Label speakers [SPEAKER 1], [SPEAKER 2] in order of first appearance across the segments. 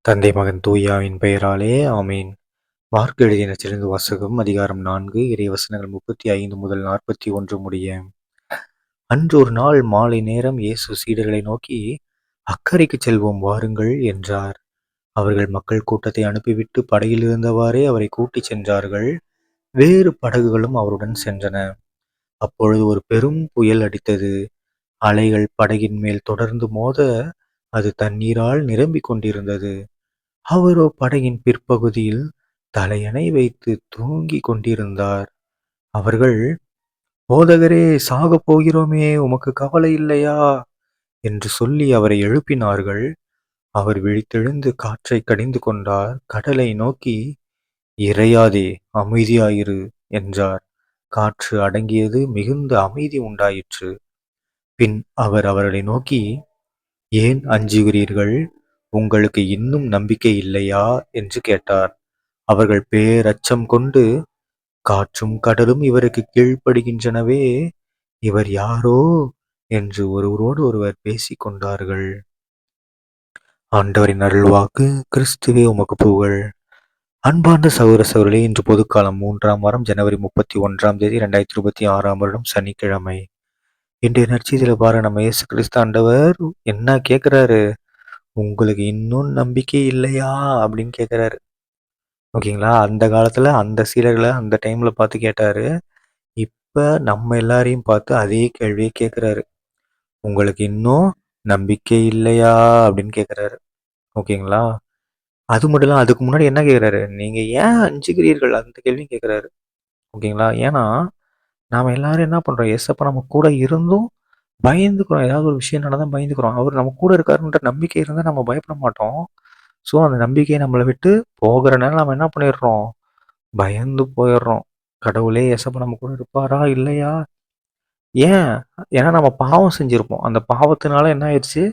[SPEAKER 1] தந்தை மகன் தூயாவின் பெயராலே ஆமீன். மார்க் எழுதிய நற்செய்தி வாசகம் அதிகாரம் 4 இறைவசனங்கள் 35 முதல் 41 முடிய. அன்று ஒரு நாள் மாலை நேரம் இயேசு சீடர்களை நோக்கி, அக்கரைக்குச் செல்வோம் வாருங்கள் என்றார். அவர்கள் மக்கள் கூட்டத்தை அனுப்பிவிட்டு படகில் இருந்தவாறே அவரை கூட்டிச் சென்றார்கள். வேறு படகுகளும் அவருடன் சென்றன. அப்பொழுது ஒரு பெரும் புயல் அடித்தது. அலைகள் படகின் மேல் தொடர்ந்து மோத அது தண்ணீரால் நிரம்பிக் கொண்டிருந்தது. அவரோ படகின் பிற்பகுதியில் தலையணை வைத்து தூங்கிக் கொண்டிருந்தார். அவர்கள், போதகரே, சாகப் போகிறோமே, உமக்கு கவலை இல்லையா என்று சொல்லி அவரை எழுப்பினார்கள். அவர் விழித்தெழுந்து காற்றை கடிந்து கொண்டார். கடலை நோக்கி, இறையாதே, அமைதியாயிரு என்றார். காற்று அடங்கியது. மிகுந்த அமைதி உண்டாயிற்று. பின் அவர் அவர்களை நோக்கி, ஏன் அஞ்சுகிறீர்கள்? உங்களுக்கு இன்னும் நம்பிக்கை இல்லையா என்று கேட்டார். அவர்கள் பேரச்சம் கொண்டு, காற்றும் கடலும் இவருக்கு கீழ்ப்படுகின்றனவே, இவர் யாரோ என்று ஒருவரோடு ஒருவர் பேசிக் கொண்டார்கள். ஆண்டவரின் அருள்வாக்கு. கிறிஸ்துவே உமக்கு புகழ். அன்பார்ந்த சகோதர சகோதரிகளே, இன்று பொதுக்காலம் 3ஆம் வாரம் ஜனவரி 31ஆம் தேதி 2026ஆம் வருடம் சனிக்கிழமை. இன்றைய நற்செய்தியில பாருங்க, நம்ம இயேசு கிறிஸ்து ஆண்டவர் என்ன கேட்கிறாரு? உங்களுக்கு இன்னும் நம்பிக்கை இல்லையா அப்படின்னு கேட்கிறாரு. ஓகேங்களா? அந்த காலத்துல அந்த சீடர்களை அந்த டைம்ல பார்த்து கேட்டாரு. இப்ப நம்ம எல்லாரையும் பார்த்து அதே கேள்வியை கேட்கிறாரு. உங்களுக்கு இன்னும் நம்பிக்கை இல்லையா அப்படின்னு கேட்கிறாரு. ஓகேங்களா? அது மட்டும் இல்ல, அதுக்கு முன்னாடி என்ன கேட்கிறாரு? நீங்க ஏன் அஞ்சுகிறீர்கள்? அந்த கேள்வியும் கேட்கிறாரு. ஓகேங்களா? ஏன்னா நாம எல்லாரும் என்ன பண்றோம்? ஏசப்பா நம்ம கூட இருந்தும் பயந்துக்கிறோம். ஏதாவது ஒரு விஷயம் நடந்தா பயந்துக்கிறோம். அவர் நம்ம கூட இருக்காருன்ற நம்பிக்கை இருந்தா நம்ம பயப்பட மாட்டோம். ஸோ அந்த நம்பிக்கையை நம்மளை விட்டு போகிறனால நம்ம என்ன பண்ணிடுறோம்? பயந்து போயிடுறோம். கடவுளே, ஏசப்பா நம்ம கூட இருப்பாரா இல்லையா? ஏன்? ஏன்னா நம்ம பாவம் செஞ்சிருப்போம். அந்த பாவத்தினால என்ன ஆயிடுச்சு?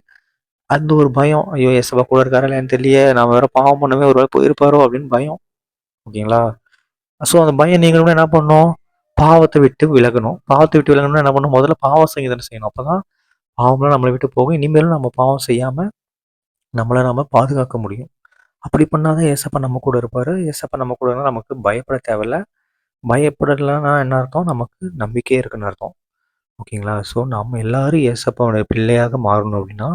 [SPEAKER 1] அந்த ஒரு பயம். ஐயோ, ஏசப்பா கூட இருக்காரா இல்லையான்னு தெரியலையே, நான் வேற பாவம் பண்ணவே ஒரு வேளை போயிருப்பாரோ அப்படின்னு பயம். ஓகேங்களா? ஸோ அந்த பயம் நீங்களும் என்ன பண்ணணும்? பாவத்தை விட்டு விலகணும். பாவத்தை விட்டு விலகணும்னா என்ன பண்ணணும்? முதல்ல பாவம் செய்ய செய்யணும். அப்பதான் பாவம்லாம் நம்மளை விட்டு போகும். இனிமேலும் நம்ம பாவம் செய்யாம நம்மளை நாம பாதுகாக்க முடியும். அப்படி பண்ணாதான் ஏசப்பா நம்ம கூட இருப்பாரு. ஏசப்பா நம்ம கூட இருந்தா நமக்கு பயப்பட தேவையில்ல. பயப்படலைன்னா என்ன அர்த்தம்? நமக்கு நம்பிக்கையே இருக்குன்னு அர்த்தம். ஓகேங்களா? ஸோ நம்ம எல்லாரும் ஏசப்பாவோட பிள்ளையாக மாறணும் அப்படின்னா,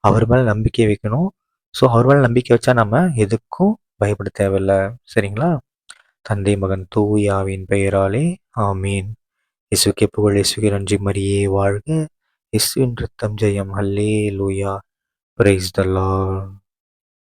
[SPEAKER 1] அவர் மேல நம்பிக்கை வைக்கணும். ஸோ அவர் மேல நம்பிக்கை வச்சா நம்ம எதுக்கும் பயப்பட தேவையில்ல. சரிங்களா? தந்தை மகன் தூயாவின் பெயராலே ஆமீன். இயேசுக்கே புகழ். இயேசுக்கே நன்றி. மரியே வாழ்க. இயேசுவின் ரத்தம் ஜெயம். அல்லேலூயா. Praise the Lord.